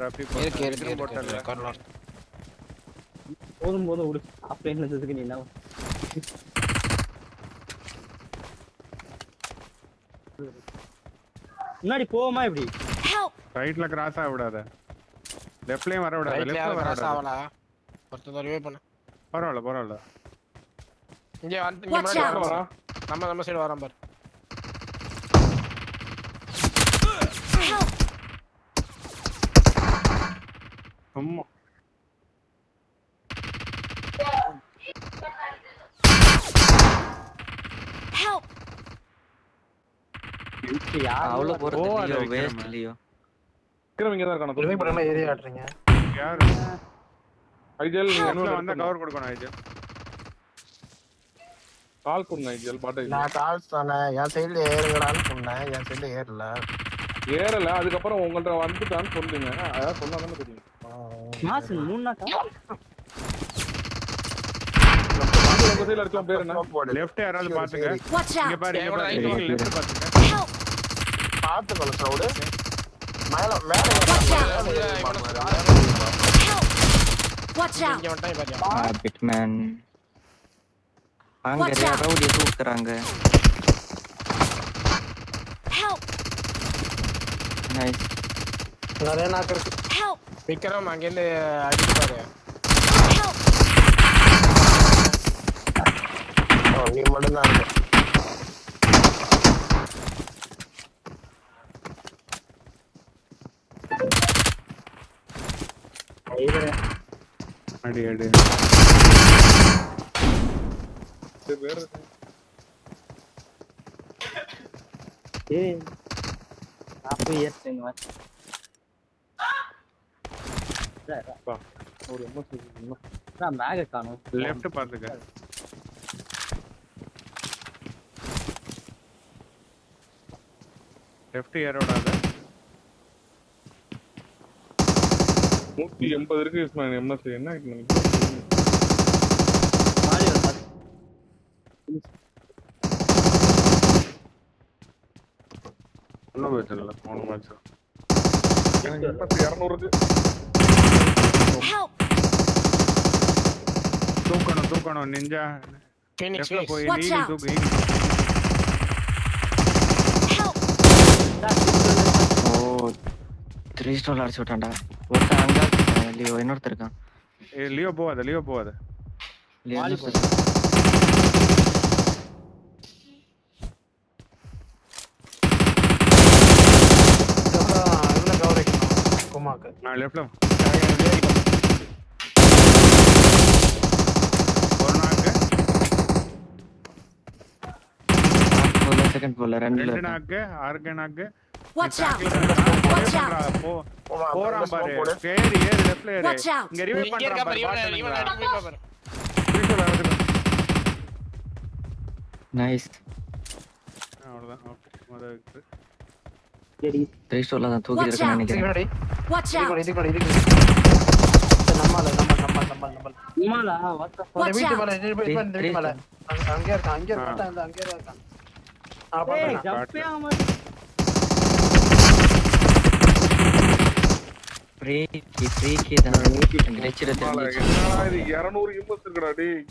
Rafi போட்டல corner போதும் விடு ஆஃப்லைன்ல இருந்ததுக்கு நீ என்ன முன்னாடி போவோமா இப்படி ரைட்ல கிராஸ் ஆக விடாத லெஃப்ட்லயும் வர விடாத ரைட்ல கிராஸ் ஆவல ஒருத்தர் ரிவே பண்ணு பரவாயில்ல இங்க வந்து இங்க முன்னாடி வரா நம்ம சைடு வரான் பாரு அம்மா அவ்வளவு போறது வேஸ்ட் லியோ விக்ரம் இங்க தான் இருக்கானே ரிவே பண்ணாம ஏரியா ஆட்றீங்க யாரு ஐஜல் என்ன வந்தா கவர் கொடுக்கணும் ஐஜல் கால் பண்ணு ஐஜல் பாட்டை நான் கால் சொன்னேன் என் சைடுல ஏறுங்கடான்னு சொன்னேன் என் சைடுல ஏறல அதுக்கப்புறம் உங்கள்ட்ட வந்துட்டான்னு சொல்லுங்க அதான் சொன்னாதானே தெரியும் மாசன் 3 நாக்கா உங்க சைடுல இருக்கலாம் பேர் என்ன லெஃப்ட் யாராவது பாத்துங்க இங்க பாரு லெஃப்ட் பாத்துங்க பாத்துக்கல சவுடு மேல வாட்ச் அவுட் இங்க வந்தாய் பாத்தியா பிட்மேன் அங்க ரவுடி தூக்குறாங்க நைஸ் நிறைய நாக்கு இருக்கு விக்ரம் அங்க இருந்து அடிச்சு பாரு நீ மட்டும் தான் இருக்கு அடி பேர் ஏய் அப்ப ஏத்துங்க ஒரு எம்எஸ் நான் மேக காணோம் லெஃப்ட் பாத்துங்க லெஃப்ட் ஏரோடாத 180 இருக்கு இஸ்மாயில் எம்எஸ் என்ன மாறி வர ஒன்னும் பிரச்சனை இல்லை 3 மேட்ச் எனக்கு எம்எஸ் 200 இருக்கு தூக்கணும் நிஞ்சா ஃபீனிக்ஸ் லெஃப்ட்ல போய் Watch நீ out. தூக்கு ஓ 3 ஸ்டார் அடிச்சு விட்டான்டா ஒருத்தன் அங்க லியோ இன்னொருத்தர் இருக்கான் லியோ போவாத லியோ வாலி என்ன இவனை கவரிக்கணும் குமாக்கு நான் லெஃப்ட்ல ஒரு நாக்கு செகண்ட் போல ரெண்டுல ரெண்டு நாக்கு ஆர்கே நாக்கு Watch out! Watch out! போறான் பாரு ஏறு லெஃப்ட்ல ஏறு Watch out! இங்க ரிவைவ் இங்க இருக்க பண்றான் பாரு இவனை அடிச்சு பாரு நைஸ் அவ்வளவுதான் ஓகே முதல்ல சரி 3 ஸ்டார்ல தான் தூக்கி இருக்கேன்னு நினைக்கிறேன் Watch out! இதுக்கு நம்மால இமாலா வாட் தி Watch வீட்டு out! மேல இந்த வீட்டு மேல அங்க இருக்கான் ஏய் ஜம்ப் ஆமா ஃப்ரீ தான் கிளிச்சிர தெரிஞ்சு என்னடா இது 200 எம்எஸ் இருக்குடா டேய்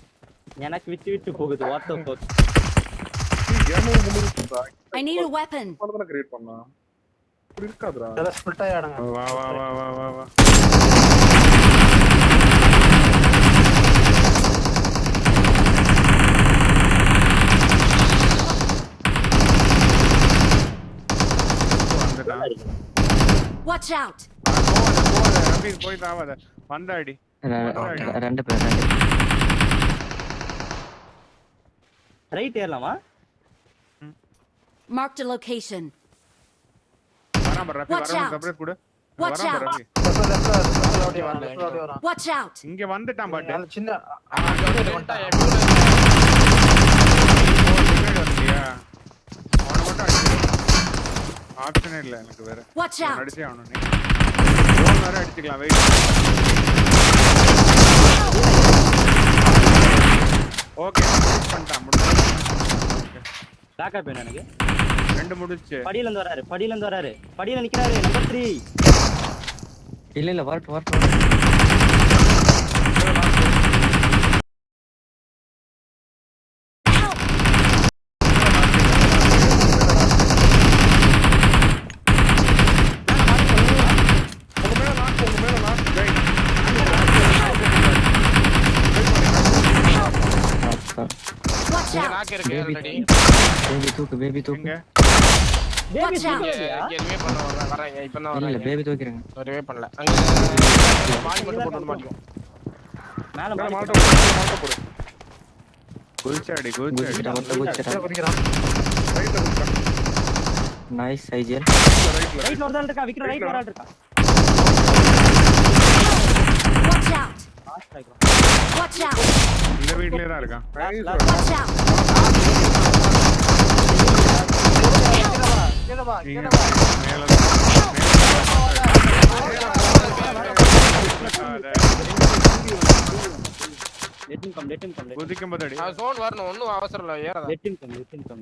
எனக்கு விட்டு போகுது வாட் தி ஃபக் 200 இருக்குடா I need a weapon. பண்ணா கிரியேட் பண்ணா இப்படி இருக்காதுடா இதெல்லாம் ஸ்பிளிட் ஆயிடுங்க வா Watch out! போவாத ரவி போய் தாவாத வந்தாடி ரெண்டு பேர் ரைட் ஏறலாமா Marked a location. வரான் பாரு ரவி Watch வரான் out. செப்பரேட் கூட Watch வரான் பாரு out. Ravi Watch out! இங்க வந்துட்டான் பாட்டு சின்ன வந்துட்டியா அவனை மட்டும் அடிச்சு ஆப்ஷனே இல்லை எனக்கு வேற Watch out! அடிச்சே ஆகணும் நீ ட்ரோன் வேற அடிச்சுக்கலாம் வெயிட் ஓகே பண்ணிட்டான் முடிச்சு பேக்கப் வேணும் எனக்கு ரெண்டு முடிச்சு படியில இருந்து வராரு படியில நிக்கிறாரு நம்பர் 3 இல்ல வரட்டு வரட்டு உங்க மேல லாஸ்ட் டேய் Watch இங்க out! நாக்கு இருக்கு ஆல்ரெடி. பேபி தூக்கு எங்க பேபி Watch out! எதுவுமே பண்ண வரேன் இப்பதான் இல்ல வரேன். பேபி தூக்கிறேங்க ஒருவே பண்ணல. அங்க மாடி மட்டும் போட்டு மாட்டிக்கும். மேல மேல மாடி மாட்ட போடு குதிச்சாடி குதிச்சிட்டா ஒருத்த குதிச்சிட்டா குடிக்கிறான். ரைட்ல குடிச்சா நைஸ் ஐஜிஎல் ரைட்ல ரைட்ல ஒரு ஆள் இருக்கா விக்ரம் ரைட்ல ஒரு ஆள் இருக்கா Watch out! லாஸ்ட் ஆயிடும் Watch out! இந்த வீட்லயே தான் இருக்கான் Watch out! கீழே வா, இங்க கீழே வா. மேல லெட் கம் குதிக்கும் போது அடி ஜோன் வரணும் ஒண்ணும் அவசரம் இல்ல ஏறாத. லெட் கம்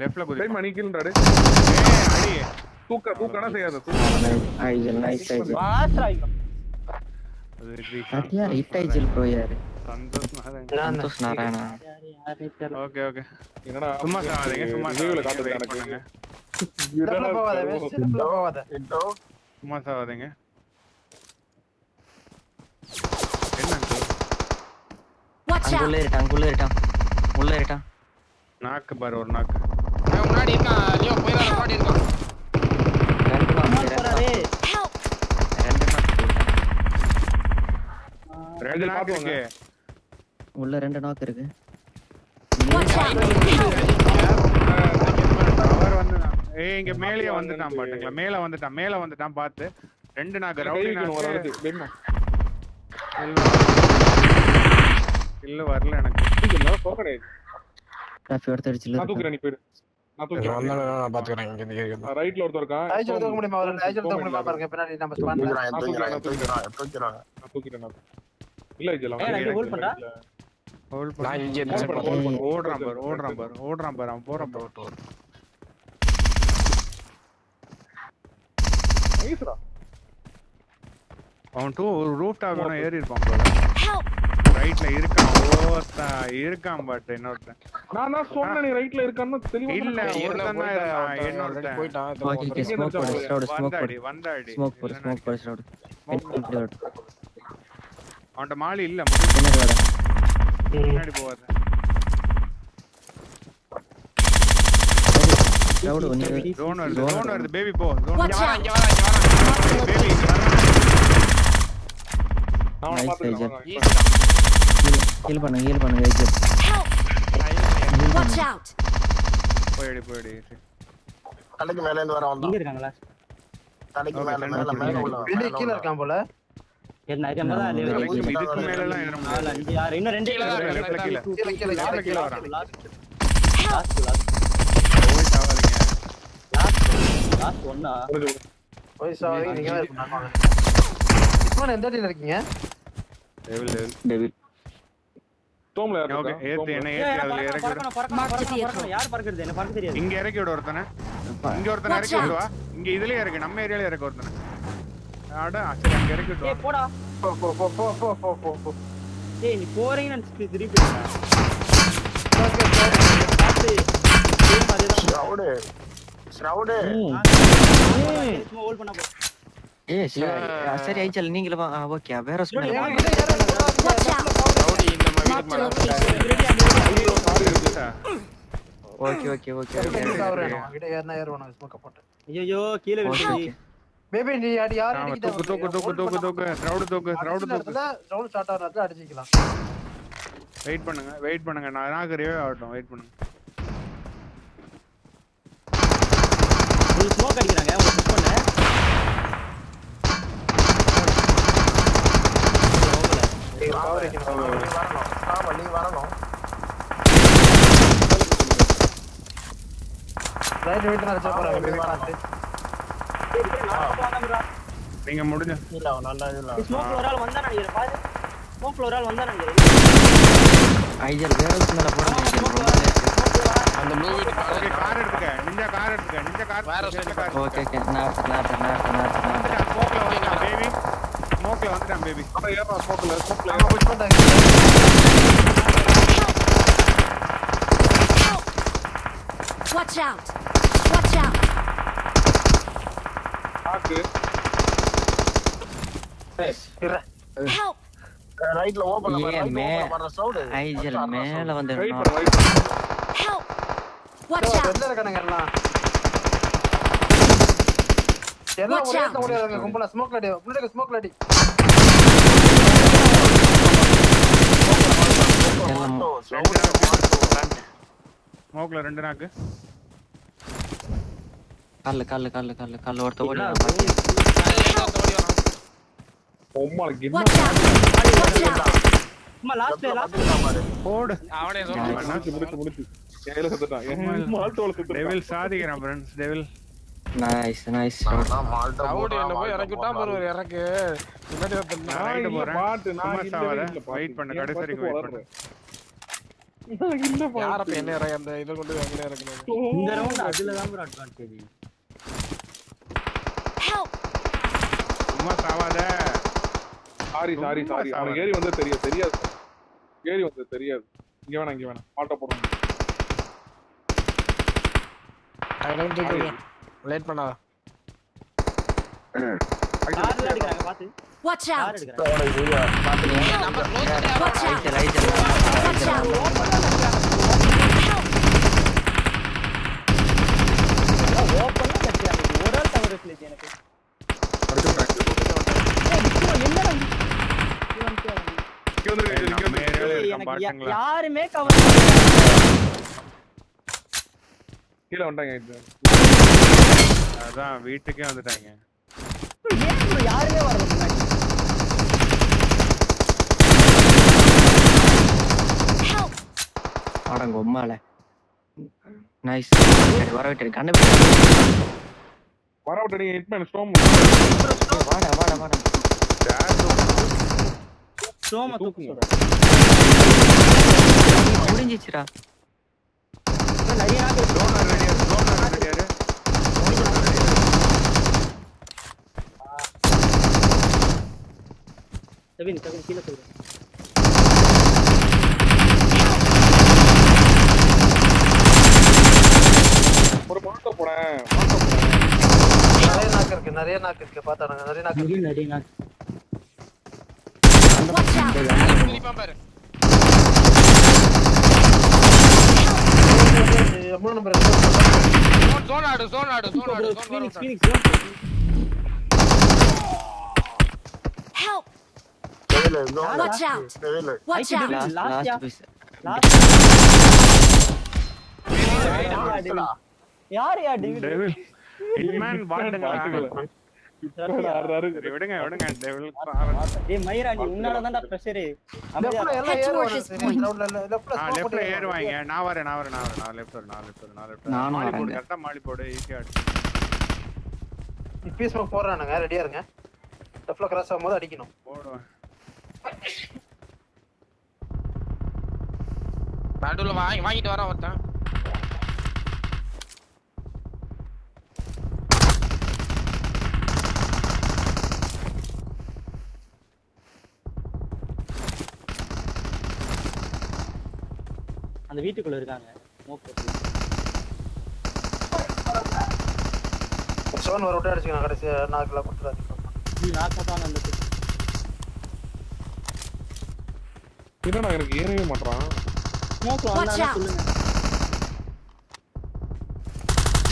லெஃப்ட்ல குதி டைம் அணிக்கில்றாரு அடி தூக்கனா செய்யாத ஐஜிஎல் நைஸ் ஐஜிஎல் லாஸ்ட் ஆயிடும் அது இருக்கு அத்தியா ரைட் ஐஜிஎல் ப்ரோ யாரு சந்தோஷ் நாராயணன் சந்தோஷ் நாராயணா ஓகே ஓகே என்னடா சும்மா சாவாதீங்க சும்மா ரிவ்யூல சாவாதீங்க, காட்டுது wait எனக்கு பண்ணுங்க. ஸ்டெப்ல போகாத, ஸ்டெப்ல போகாத. இதோ சும்மா சாவாதீங்க என்ன uncle? Watch out! அங்குள்ள இருட்டான் உள்ள இருட்டான் நாக்கு பாரு ஒரு நாக்கு முன்னாடி இருக்கான் லியோ போயிடா முன்னாடி இருக்கான். ரெண்டு நாக்கு போறாரே Help! ரெண்டு நாக்கு இருக்கு உள்ள ரெண்டு நாக்கு இருக்கு Watch out! அவர் வந்து இங்க மேலேயே வந்துட்டான் பாட்டுங்களா மேல வந்துட்டான் பார்த்து ரெண்டு நாக்கு ரவுடி நாக்கு வரது வேணுமா இல்ல வரல எனக்கு இல்ல போகடே காஃபி எடுத்து அடிச்சில நான் தூக்குறேன் நீ போயிடு நான் தூக்குறேன் நான் பாத்துக்கிறேன் இங்க இருந்து. ரைட்ல ஒருத்தர் இருக்கான் ஐஜல் தூக்க முடியுமா? ஒரு ஐஜல் தூக்க முடியுமா பாருங்க. பின்னாடி நம்ம ஸ்பான்ல. தூக்கிறான். நான் தூக்கிட்டேன் நான் இல்ல இல்ல ஏய், நான் hold பண்றா? ஹோல்ட் நான் பண்ணி இங்க இருந்து ஓடுறான் பாரு அவன் போறான் பாரு ஐஸ்ரா அவன் ரூஃப் டாப் வேணா ஏறி இருப்பான் போல Help! ரைட்ல இருக்கான் பட் இன்னொருத்தன் நான் தான் சொன்னேன் நீ ரைட்ல இருக்கான்னு தெளிவா இல்ல சொன்னேன். ஒருத்தன் தான் இருந்தான் இன்னொருத்தன் போயிட்டான். ஓகே ஸ்மோக் போடு ஸ்மோக் வந்தாடி ஸ்மோக் போடு ஸ்ரவுட் அவன்கிட்ட மாலி இல்ல பின்னாடி வாடா முன்னாடி போவாத ஸ்ரவுட் ஒன்னு ஜோன் வருது பேபி போ Watch out! இங்க வரேன் பேபி நான் அவனை Nice, பாத்துக்கிறேன். ஈஸி ஹீல் பண்ணுங்க ஐஜிஎல் Help! Watch out! போயிடு தலைக்கு மேல இருந்து வர இங்க வந்தான். இருக்காங்களா தலைக்கு மேல உள்ள. வெளிய கீழ இருக்கான் போல. என்ன ஐட்டம் தான் தலைக்கு இதுக்கு மேல எல்லாம் ஏற முடியாது 4 5 6 இன்னும் ரெண்டு லெஃப்ட்ல கீழ கீழ வரான் Help! போய் சாவாதீங்க லாஸ்ட் ஒண்ணா போய் சாவி நீங்க தான் இருக்கணும். இஸ்மான் எந்த டீம்ல இருக்கீங்க? டெவில் ஸ்டோம்ல யார் ஓகே இருக்கா? ஏத்து என்ன ஏத்தி அதுல இறக்கி விடு யார் பறக்குறது என்ன பறக்க தெரியாது இங்க இறக்கி விடு ஒருத்தனை இங்க ஒருத்தனை இறக்கி விடுவா இங்க இதுலயே இறக்கு நம்ம ஏரியால இறக்க ஒருத்தனை அட சரி அங்க இறக்கி விடுவா ஏய் போடா போ. ஏய் நீ போறீங்கன்னு நினைச்சிட்டு திருப்பி ஸ்ரவுடு சும்மா ஹோல்ட் பண்ண போ சரி ஐஜிஎல் நீங்களே வா ஓகே வேற ஸ்மோக் Watch out! ரவுடி நம்ம வீட்டுக்கு Marked a மேல location. ஓகே கிட்ட ஏறனா ஏறுவானு ஸ்மோக்க போட்டு. ஐயோ கீழ விழுந்துடி பேபி நீ அடி யார் அடிக்கிட்ட தூக்கு ஸ்ரவுட் தூக்கு ரவுண்ட் ஸ்டார்ட் ஆறதுல அடிச்சிக்கலாம். வெயிட் பண்ணுங்க நான் ரிவே ஆகட்டும் வெயிட் பண்ணுங்க ஒரு ஸ்மோக் அடிக்கறாங்க ஒரு புஷ் பண்ணு வரணும். ரைட் வெயிட் நான் அடிச்ச போறேன் பேபி பாத்து. நீங்க முடிஞ்ச இல்ல நல்லா இல்ல. ஸ்மோக்ல ஒரு ஆள் வந்தா நினைக்கிறேன் பாரு ஸ்மோக்ல ஒரு ஆள் வந்தா நினைக்கிறேன் ஐஜிஎல் வேற மேல போடுங்க அந்த ப்ளூ வீட் ஓகே கார் எடுத்துக்க நிஞ்சா கார் வேற side கார் ஓகே நான் போக்ல ஓகே பேபி ஸ்மோக்ல வந்துட்டான் பேபி. அவன் ஏறான் ஸ்மோக்ல ஆமா புஷ் பண்ணிட்டாங்க. Watch out! Watch out! ஆக்கு Help! ரைட்ல ஓபன்ல ஏன் வர சவுண்ட் ஐஜல் மேல வந்து ரைட் பண்ண ரைட் Help! Watch out! வெளில இருக்கானுங்க எல்லாம் Watch ஒரே out. ஓடியாங்க கும்பல ஸ்மோக்ல அடி முன்னாடி ஸ்மோக்ல அடி ஸ்மோக்ல 2 நாக்கு. கல்லு ஒருத்த ஓடி பொம்மாக்கு என்ன Watch out! Watch out! சும்மா லாஸ்ட் போடு. அவனே சொல்றான் முடிச்சு கையில செத்துட்டான் என் மால்டோல செத்துட்டான் டெவில் சாதிக்கிறான் ஃப்ரெண்ட்ஸ். டெவில் நைஸ் ரவுடி என்ன போய் இறக்கி விட்டா போற ஒரு இறக்கு முன்னாடி வந்து நான் ரைடு போறேன். பாட்டு நான் சும்மா சாவாத. வெயிட் பண்ணு, கடைசி வரைக்கும் வெயிட் பண்ணு. இல்ல யாரப்ப என்ன இறங்க அந்த இத கொண்டு போய் அங்கனே இறக்கணும். இந்த ரவுண்ட் அதுல தான் ஒரு அட்வான்டேஜ். Help! சும்மா சாவாத. சாரி அவனுக்கு ஏறி வந்து தெரியாது ஏறி வந்து தெரியாது. இங்க வேணாம் ஆட்டோ போடுறோம். லேட் பண்ணாத. கார்ல அடிக்கறாங்க பாத்து. Watch car out! அடிக்கறாங்க. நம்ம close Watch out! ஐஜல் Watch out! ஓபன்ல கட்டிறாங்க. ஒரு ஆள் தவறு ஸ்லேஜ் எனக்கு. நம்ம ஏரியால இருக்கான் எனக்கு பாட்டுங்களா. யாருமே கவர் கீழ வந்தாங்க இது அதான் வீட்டுக்கே வந்துட்டாங்க. யாருமே வரல முன்னாடி. Help! ஆடங்க உம்மால நைஸ் வர விட்டு கண்ணு வரவிட்டு நீங்க ஹிட்மேன் ஸ்டோம் வாடா சோமா தூக்கு சொல்றேன். முடிஞ்சிச்சுடா நிறைய நாள் ட்ரோனர் ரெடியாரு. செவின் கீழே போயிடு. ஒரு மாட்டோ போறேன் நிறைய நாக்கு இருக்கு பாத்தானுங்க நிறைய நாக்கு இங்க நிறைய நாள். Watch out! நிப்பான் பாரு. 3 நம்பர் ஜோன் ஆடு Phoenix zone. Help! Watch out! Watch out! Last piece யார் டேவிட்? டெவில் ஹிட்மேன் பாட்டுங்களா. இருக்கு விடுங்க டெவில். டேய் மயிரா நீ உன்னால தான்டா பிரஷர். லெஃப்ட்ல எல்லாம் Head ஏறுவாங்க towards this point. ரவுண்ட்ல லெஃப்ட்ல லெஃப்ட்ல ஏறுவாங்க. நான் வரேன். நான் லெஃப்ட். நானும் மாலி போடு, வரேங்க. கரெக்ட்டா மாலி போடு. ஈஸியா அடி. பீஸ் போறானுங்க ரெடியா இருங்க லெஃப்ட்ல கிராஸ் ஆகும்போது அடிக்கணும் போடுவேன். நடுவுல வாங்கிட்டு வரான் ஒருத்தன். அந்த வீட்டுக்குள்ள இருக்காங்க. சோன் வர விட்டு அடிச்சுக்கணும் கடைசி நாக்குல கொடுத்துறாதீங்க நான் போட்டான் அந்த என்னடா எனக்கு ஏறவே மாட்டறான் ஸ்மோக் வந்தானே சொல்லுங்க.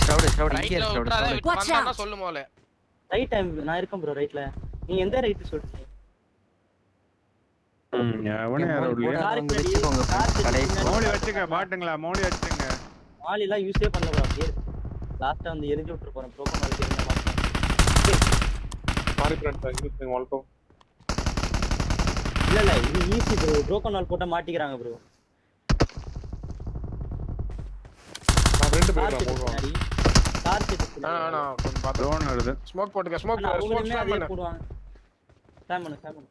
ஸ்டவுட் ரைட்ல விட்டுறாத வந்தானா சொல்லு மோலே. ரைட் டைம் நான் இருக்கேன் ப்ரோ ரைட்ல. நீங்க எந்த ரைட் சொல்றீங்க? அவனே ரோட்ல வெச்சுக்கோங்க கடைசி மோடி வச்சுங்க பாட்டுங்களா. மோடி வச்சுங்க. மாலி எல்லாம் யூஸே பண்ணல ப்ரோ. அப்படியே லாஸ்டா வந்து எரிஞ்சு விட்டு போறேன். ப்ரோக்கன் வந்து என்ன மாட்டேன். Sorry friends using Alto. இல்ல இது ஈஸி ப்ரோ. ப்ரோக்கன் வால் போட்டா மாட்டிக்கறாங்க ப்ரோ. நான் ரெண்டு பேரும் போறோம். கார் செட் வேணா கொஞ்சம் பாத்து ட்ரோன் வருது. ஸ்மோக் போட்டுக்க. ஸ்மோக் ஸ்டாம் பண்ணு. போடுவாங்க. ஸ்டாம் பண்ணு.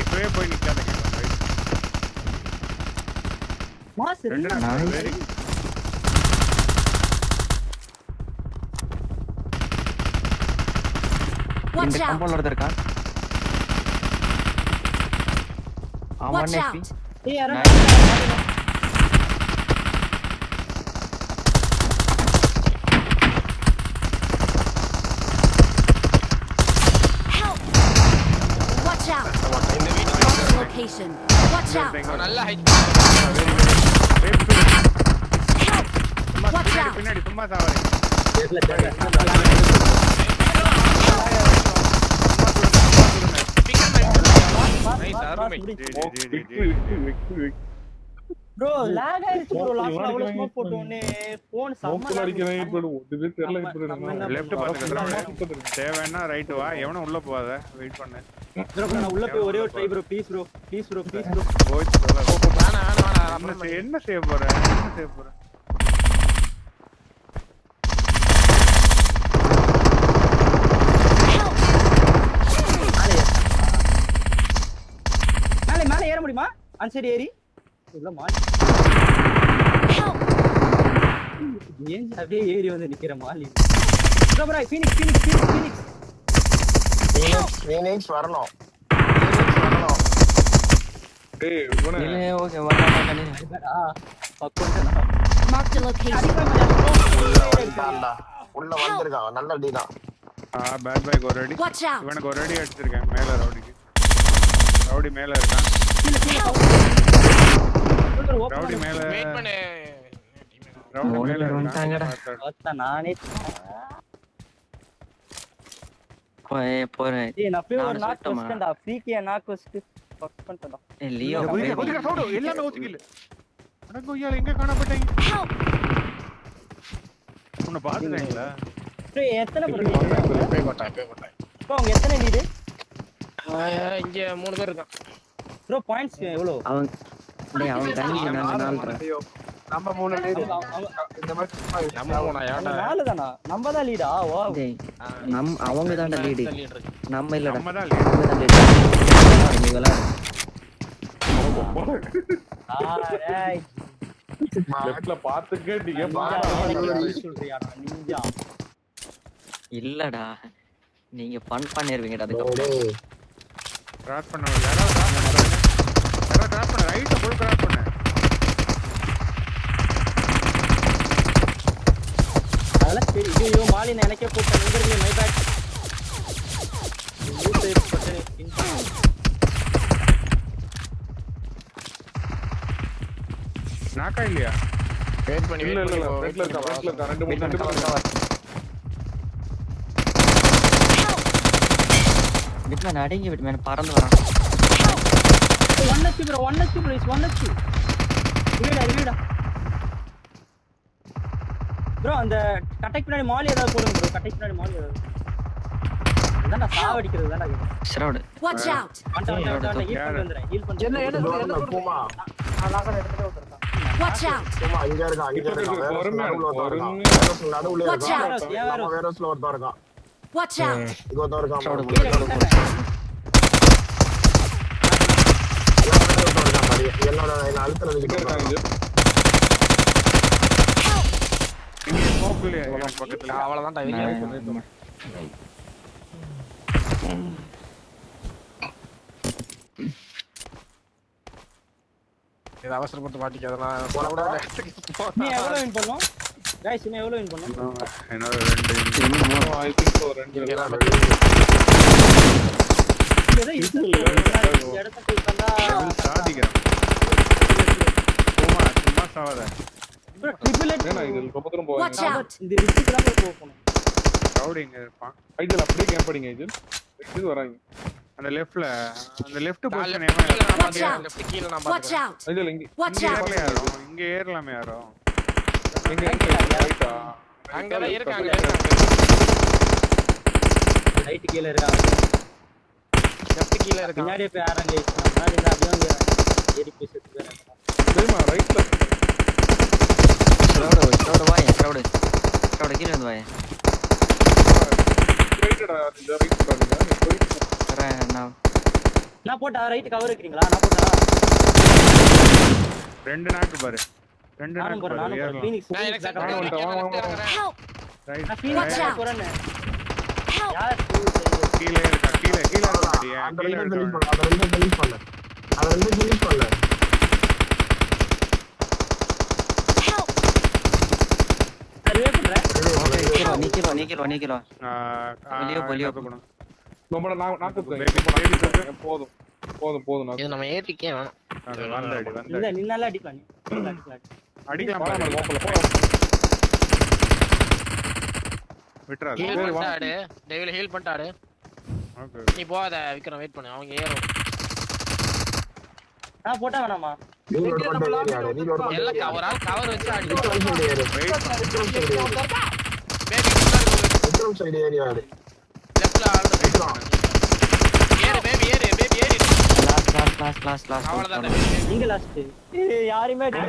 இப்பவே போய் நிக்காதீங்க. மாஸ் ரெண்டு ரெண்டு வெரி Watch இந்த out! காம்பவுண்ட்ல ஒருத்தர் இருக்கான். அவன் Watch FP. out! ஏய் யாரோ Help! Watch out! Location. Watch out! நல்ல ஹைட். Help! Watch out! பின்னாடி சும்மா சாவறீங்க. நைஸ் அருமை. ப்ரோ லாக் ஆயிடுச்சு ப்ரோ லாஸ்ட்ல அவ்வளவு ஸ்மோக் போட்ட உடனே போன் மூக்குல அடிக்கிறேன் இப்ப ஒண்ணுமே தெரியல இப்ப நான் லெஃப்ட் பாத்துக்கறேன். தேவைன்னா ரைட் வா. எவனும் உள்ள போகாத. வெயிட் பண்ணு. ப்ரோ நான் உள்ள போய் ஒரே ஒரு ட்ரை ப்ரோ ப்ளீஸ் ப்ரோ போய் என்ன செய்ய போற? என்ன செய்ய போற? மேலே ஏற முடியுமா அந்த சைடு ஏறி உள்ள மாடி Help! ஏன் அப்படியே ஏறி வந்து நிக்கிற மாலி ப்ரோ ப்ரோ ஃபீனிக்ஸ் ஃபீனிக்ஸ் வரணும். டேய் இவனே இல்ல ஓகே வரலாம். பக்கம் Marked a location. தாண்டா. உள்ள வந்திருக்கான். நல்ல அடி தான். பேட் பாய்க்கு ஒரு அடி. Watch out! இவனுக்கு ஒரு அடி அடிச்சிருக்கேன் மேல ரவுடிக்கு. ரவுடி மேல இருக்கான். ரவுடி மேல வெயிட் பண்ணு. ரவுடி மேல வந்துட்டாங்கடா. இருக்கான். நானே போறேன். டேய் நான் போய் ஒரு நான் நாக் சுத்தமா. வச்சிட்டேன்டா ஃப்ரீக்கியா நாக் வச்சிட்டு ஃபக் பண்ணிட்டேன்டா லியோ ஒதுக்க சவுடு எல்லாமே ஒதுக்கில. அடங்க ஐயால எங்க காணப்பட்டீங்க? Help! உன்னை பாத்துட்டீங்களா? ப்ரோ எத்தனை ப்ரோ ப்ரோ உங்க எத்தனை லீடு இங்க 3 பேர் இருக்கான். ப்ரோ பாயிண்ட்ஸ் எவ்வளவு அவன் டேய் அவன் தண்ணி நாங்க 4 நம்ம 3 பேர் இந்த மாதிரி நம்ம போனா ஏன்டா? நாலு தானா நம்ம தான் லீடா வா டேய் அவங்க தான்டா லீடு. லீடர் இருக்கு. நம்ம இல்லடா. நம்ம தான் அவங்க தான் லீடு. நீ விளையாடு. டேய் லெஃப்ட்ல பாத்துக்க நீங்க சொல்றியாடா நிஞ்சா இல்லடா நீங்க ஃபன் பண்ணிருவீங்கடா அதுக்கு. கிராஸ் பண்ண யாராவது கிராஸ் பண்ண ரைட்ட ஃபுல் கிராஸ் பண்ணு. அதெல்லாம் சரி ஐயோ மாலி நான் எனக்கே போட்டேன் நிங்கறீங்க மை பேட் யூஸ் பண்ணி நாக்கா இல்லையா? வெயிட் பண்ணி இல்ல வெயிட் இல்ல பண்ணி ஃப்ரண்ட்ல இருக்கா ரெண்டு மூணு விட்மேன் அடங்கி விட்மேன் பறந்து வரான். 1 HP bro 1 HP bro is 1 HP வீடா bro அந்த கட்டைக்கு பின்னாடி மாலி ஏதாவது போடுங்க bro கட்டைக்கு பின்னாடி மாலி ஏதாவது அதான் சாவடிக்கிறது தான்டா ஷரவுட். Watch out! ஹீல் பண்ணி என்ன பூமா நான் லாகர் எடுத்துட்டு வந்துறேன். Watch out! பூமா இங்க இருக்கான். பொறுமையா நடுவுல Watch இருக்கான். out! நம்ம வேரோஸ்ல ஒருத்தன் இருக்கான். Watch out! இங்க ஒருத்தன் இருக்கான். ஷரவுட். என்னோட அழுத்தல இருக்காங்க. இங்க ஸ்மோக் இல்லையா எனக்கு பக்கத்துல? அவ்வளவுதான் டைம். இது அவசரப்பட்டு மாட்டிக்காதனா. நீ எவ்வளவு வின் பண்ணோம் गाइस நீ எவ்வளவு வின் பண்ணோம் என்னோட 2 ஐ திங்க் சோ ரெண்டு ஏதோ இது இடத்துல போய் பண்ணா சாதிக்கிறேன். சும்மா சாவாத. bro ட்ரிபிள் எட் ஏனா இது ரொம்ப தூரம் போவாங்க. Watch out! இந்த ரிஸ்க் தான் போகணும் ரவுடி இங்க இருப்பான். ஐஜல் அப்படியே கேம்ப் படிங்க ஐஜல். இது வராங்க. அந்த லெஃப்ட்ல அந்த லெஃப்ட் கீழ பொசிஷன் நான் Watch பாத்துறேன். out! லெஃப்ட் கீழ நான் Watch பாத்துறேன். out! ஐஜல் இங்க Watch இங்க out! ஏறல யாரும். இங்க ஏறலாமே யாரும். இங்க ரைட்டா. அங்கதான் இருக்காங்க. ரைட் கீழ இருக்காங்க லெஃப்ட் கீழ இருக்கான். பின்னாடியே போய் ஆறாங்க முன்னாடி இந்த அப்படியே ஏறி போய் செத்து போறாங்க சரிமா ரைட்ல ஷரவுட் வாயே ஷரவுட் கீழ வந்து வாயே. ரைட்டடா இந்த ரைட் பாருங்க. நீ போய் வரேன் நான். நான் போட்டா ரைட் கவர் வைக்கிறீங்களா நான் போட்டா 2 நாக்கு பாரு. 2 நானும் நாக்கு போறேன் பாரு. நானும் போறேன் ஏறலாம். ஃபீனிக்ஸ் நான் எனக்கு செட் வாங்க, பண்ணி வாங்க, வாங்க. இறங்குறேன். Help! ரைட். நான் ஃபீனிக்ஸ் Watch out! போறேன் Help! யார் two side? கீழே இருக்கா கீழே கீழே இருக்கா அந்த கீழே ரெண்டு delete இருக்கா பண்ணு, அந்த ரெண்டு delete பண்ணு. அந்த ரெண்டு delete பண்ணு. Help! Survey பண்றேன். நீக்கிலோ வெளியே போ. ரொம்ப நான் போதும் போதும் போதும் நான் இது நம்ம ஏத்திக்கே வேணாம். இல்ல நின்னால அடிக்கலாம் நீ. அடிக்கலாம் போடா, பாரு. மோப்பல போடா. விட்டுறாத ஹீல் பண்ணிட்டாடு. டேவில ஹீல் பண்ணிட்டாடு. ஓகே நீ போகாத விக்ரம் வெயிட் பண்ணு. அவங்க ஏறும். நான் போட்டா வேணாமா? Reload பண்ணு, reload பண்ணு. எல்லாம் கவர் கவர் வச்சு அடி. Vitram side ஏறு. Vitram side ஏறு. பேபி Vitram side ஏறு யாரு? லெஃப்ட்ல ஆல்ரெடி Vitram. ஏறு பேபி ஏறு லாஸ்ட் அவ்வளவுதான் நீங்க லாஸ்ட். யாரையுமே அடிக்கல.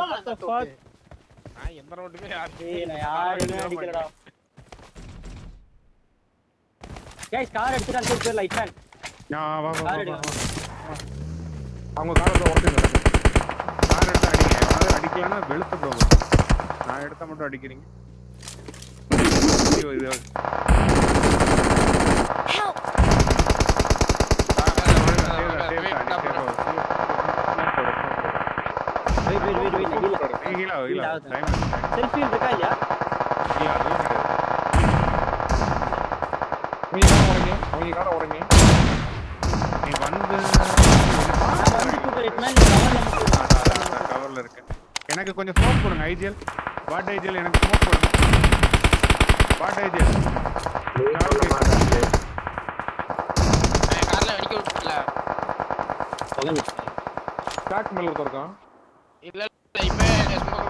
What the fuck? நான் எந்த ரவுண்டுமே நான் யாரையுமே அடிக்கலடா. गाइस கார் எடுத்துட்டு அந்த சைடு லைட் மேன். வா கார் எடு. அவங்க காரை ஓட்டுங்க. கார் எடுத்து அடிங்க யாராவது அடிக்கலன்னா வெளுத்து போகும் நான் எடுத்தா மட்டும் அடிக்கிறீங்க ஐயோ இது Help! வெயிட் செல்ஃபி இருக்கா இல்லையா? அவங்க காரை உடங்க. நீ வந்து நான் வந்து கூப்பிட்டு லைட் மேன் கவர்ல இருக்கு எனக்கு கொஞ்சம் ஸ்மோக் கொடுங்க ஐஜிஎல் வாட் ஐஜிஎல் எனக்கு ஸ்மோக் கொடுங்க வாட் ஐஜிஎல் கார்ல அடிக்க விட்டுல. ஸ்டாக் மேல இருக்கான். இல்ல இப்போ ஸ்மோக்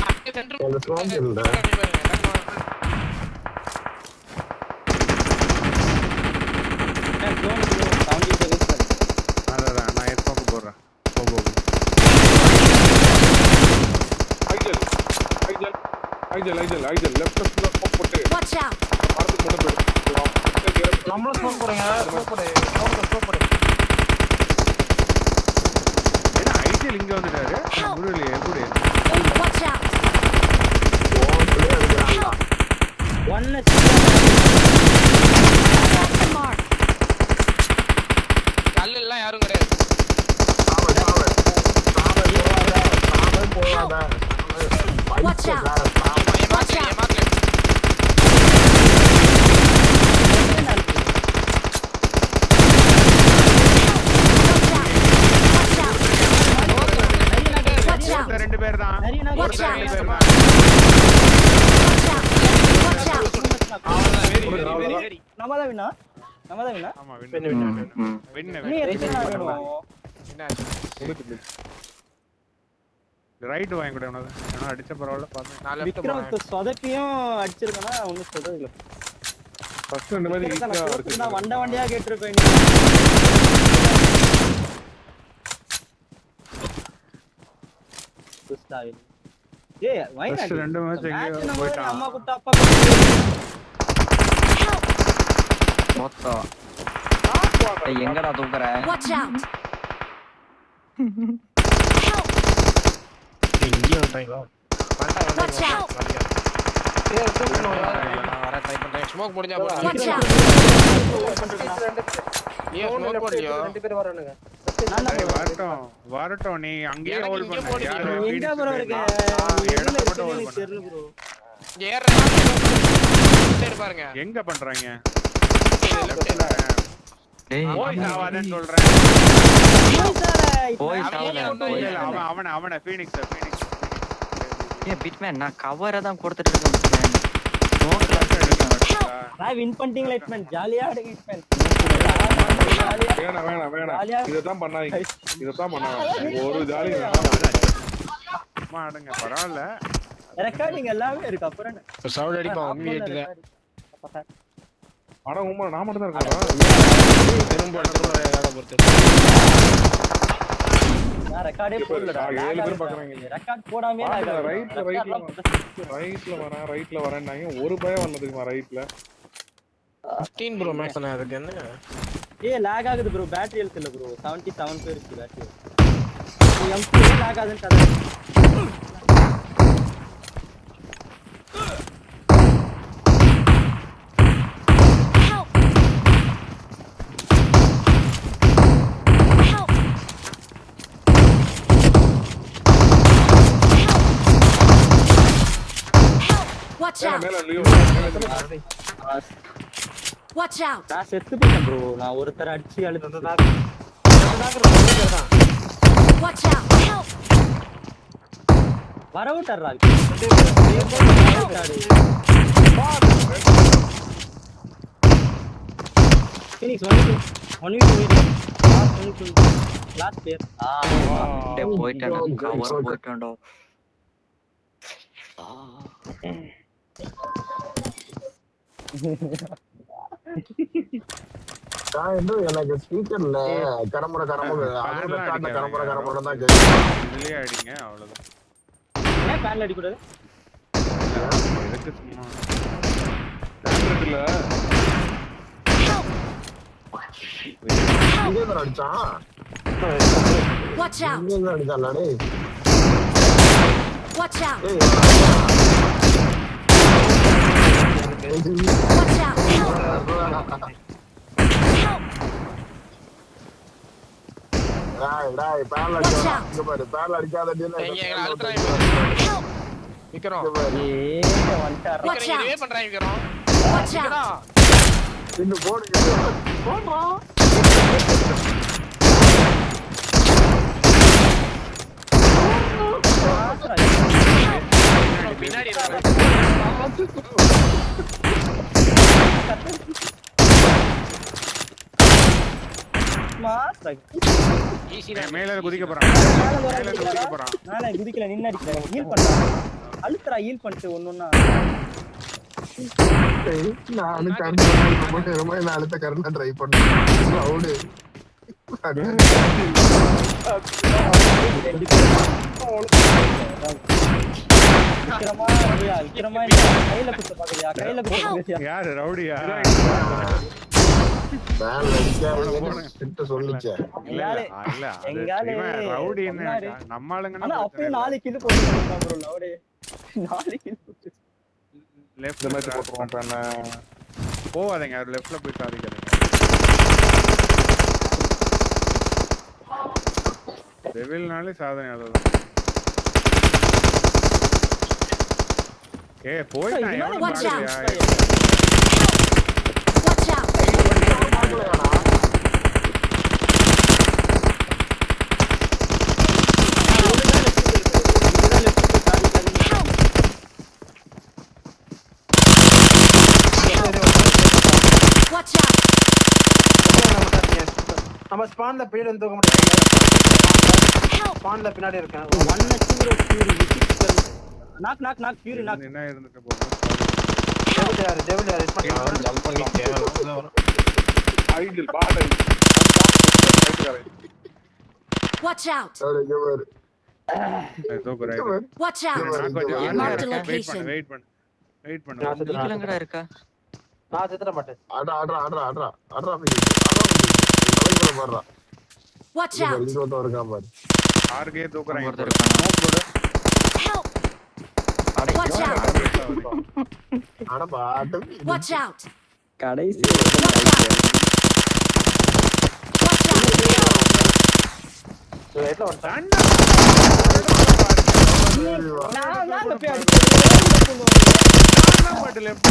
அப்படியே சென்டர் அந்த smoke இல்ல. அதான் நான் ஸ்மோக் போடுறேன் ஐஜல் லெஃப்ட் ஸ்மோக் போட்டு Watch out! மரத்துக்கு மட்டும் போயிடு. நம்மள ஸ்மோக் போடுங்க. ஸ்மோக் போடு. ஸ்மோக் போடு. ஏன்னா ஐஜிஎல் இங்க வந்துட்டாரு முருகலி எப்படி Watch out! One Mark the mark! கல்ல எல்லாம் யாரும் கிடையாது. Watch out! Watch out! Watch out! ரெண்டு பேர் தான் நிறைய நான் Watch out! ரெண்டு பேர் தான் Watch out! நம்மதான் வின்னா ஆமா வின்னு நீ எத்தனை நாள் வேணும்? ரைட் வாங்கி கூட உனக்கு அடிச்ச பரவாயில்ல பாத்து நான் லெஃப்ட் விக்ரமுக்கு சொதப்பியும் அடிச்சிருக்கனா ஒண்ணும் சொல்றது இல்ல. ஃபர்ஸ்ட் இந்த மாதிரி ஈஸியா இருக்கு. நான் வண்டியா கேட்டிருப்பேன். ஏய் வைனா First ரெண்டு match எங்கேயோ போயிட்டான். அம்மா கூட்ட அப்பா மொத்தம் எங்கடா தூக்குற? Watch out! இங்க வந்துட்டீங்களா? Watch out! ஏய் தூக்கணும். வர ட்ரை பண்றேன். ஸ்மோக் போடுங்க போடா. Watch out! ஏய் ஸ்மோக் போடுறியோ? ரெண்டு பேர் வரானுங்க. டேய் வரட்டும் நீ அங்கேயே எனக்கு ஹோல்ட் இங்கே பண்ணு போடுங்க. யாரு எங்க ப்ரோ இருக்கு? இடத்த மட்டும் ஹோல்ட் பண்ணு தெரியல ப்ரோ. ஏறா சைடு பாருங்க. எங்க பண்றாங்க லெஃப்ட்ல டேய் போய் சாவாதன்னு சொல்றேன் போய் அவன் சாவல. அவன ஃபீனிக்ஸ் ஏய் பிட்மேன் நான் கவரை தான் கொடுத்துட்டு இருக்கேன் பிட்மேன். ஸ்மோக்ல இருக்கேன். நான் வின் பண்ணிட்டீங்க லைட் மேன். ஜாலியா ஆடுங்க லைட் மேன். வேணாம் இததான் பண்ணாதீங்க. ஒரு ஜாலி அம்மா ஆடுங்க பரவாயில்ல ரெக்கார்டிங் எல்லாமே இருக்கு. அப்புறம் என்ன? சவுண்ட் அடிப்பா உண்மையிலே. ஆனா உமா நான் மட்டும் தான் இருக்கேன். திரும்ப வேலை பொறுத்து. நான் ரெக்கார்டே போடலடா. 7 பேர் பார்க்கறாங்க. ரெக்கார்ட் போடாமே நான் ரைட்ல வரேன்னாங்க. ஒரு பயம் வந்ததுக்குமா ரைட்ல 15 ப்ரோ மேக்ஸ் நான் அதுக்கு என்ன? ஏய் லாக் ஆகுது ப்ரோ. பேட்டரி ஹெல்த் இல்ல ப்ரோ. 77 பேர் இருக்கு பேட்டரி. எம்டி லாக் ஆகுதுன்னு மேல out! Leo Watch out! நான் செத்து போயிட்டேன் ப்ரோ. நான் ஒருத்தர் அடிச்சு அழுத்து. Watch out! Help! வர விட்டாரா? Phoenix 1v2 last player. போயிட்டான்டா கவர் போயிட்டான்டா எனக்கு ஸ்பீக்கர்ல கரமுறை கரமுறை தான் கேட்கும். இதுலயே அடிங்க அவ்வளவுதான். ஏன் பேன்ல அடிக்க கூடாது? எதுக்கு சும்மா இல்ல இங்கே தான் அடிச்சான். Watch out! இங்கே தான் அடிச்சான்டா டேய். Watch out! ஏய் Watch out! Help! Help! டேய் பேன்ல அடிச்சா. இங்க பாரு பேன்ல அடிக்காதடி. இங்க அழுத்துறாங்க Help! விக்ரம் வந்துட்டாரா? Watch out! இதே பண்றாங்க விக்ரம் Watch out! இந்த போடு போடுறா. பின்னாடி மேல குதிக்க போறான். மேல குதிக்க போறான். நானே குதிக்கல நின்னு அடிக்கிறேன். ஹீல் பண்றேன். அழுத்துறா ஹீல் பண்ணிட்டு ஒண்ணொண்ணா. நானும் கரண்ட் போட்டு ரொம்ப அழுத்த கரண்ட் ட்ரை பண்ணேன். அவுடு விக்ரமா கையில குத்த பாக்கலையா? கையில குத்த பாக்கலையா? யாரு ரவுடியா? பேன்ல அடிக்காதீங்கன்னு ஸ்ட்ரிக்ட் சொல்லுச்சே. இல்ல இவன் ரவுடி என்ன நம்ம ஆளுங்கன்னா ஆனா அப்பவே 4 கில் போட்டுட்டான் ப்ரோ லவுடே. 4 கில் போட்டு. லெஃப்ட் மேட்ச் போட்டுறோம் பேன போவாதீங்க. அவர் லெஃப்ட்ல போய் சாதிக்காதீங்க. டெவில்னாலே சாதனை அதுதான். போயிட்டான் எவனும் Watch out! பாக்கலையா? Watch out! Watch out! நம்ம ஸ்பான்ல பின்னாடி வந்து தூக்க மாட்டேன். Help! ஸ்பான்ல பின்னாடி இருக்கேன். 1 bro fury knock fury knock. என்ன இருந்துட்டு போகுது? டெவில் யார் ஹிட் பண்ணி ஜம்ப் பண்ணி கேவலம் வரும். ஐடில் பாடை Watch out! இங்க பாரு. சூப்பர் இங்க பாரு. Watch out! நான் கொஞ்சம் Marked a வெயிட் location. பண்ணு வெயிட் பண்ணு வெயிட் பண்ணு. நீங்களங்கடா இருக்கா நான் செத்துற மாட்டேன். ஆட்ரா பாடுறா. Watch out! இங்க ஒருத்தன் இருக்கான் பாரு. ஆர்கே தூக்குறாங்க. ஒருத்தர் இருக்கானா? Help! Watch out! அட பாட்டு. Watch out! கடைசி Watch out! Watch out! ரைட்ல வந்து நான் மேல போய் அடிச்சேன். பாட்டு லெஃப்ட்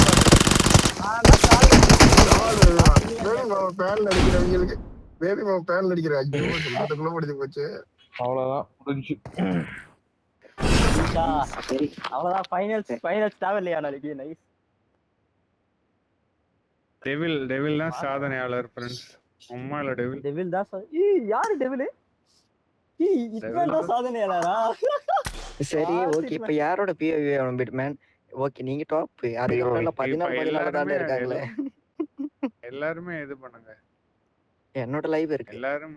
பேபி மாமா பேன்ல அடிக்கிறவங்களுக்கு பேபி மாமா பேன்ல அடிக்கிற ஐயோ அதுக்குள்ள முடிஞ்சு போச்சு. அவ்வளவுதான் முடிஞ்சு. சரி அவ்வளவுதான் ஃபைனல்ஸ் தேவையில்லையா நாளைக்கு? நைஸ். டெவில் தான் சாதனையாளர் ஃப்ரெண்ட்ஸ். உம்மால டெவில் தான் யாரு டெவில்? இவன் தான் சாதனையாளரா? சரி ஓகே இப்ப யாரோட பிஓவி வேணும் பிட்மேன்? ஓகே நீங்க டாப். அதுக்கப்புறம் 14 தானே இருக்காங்களே. எல்லாருமே இது பண்ணுங்க. என்னோட லைவ் இருக்கு. எல்லாரும்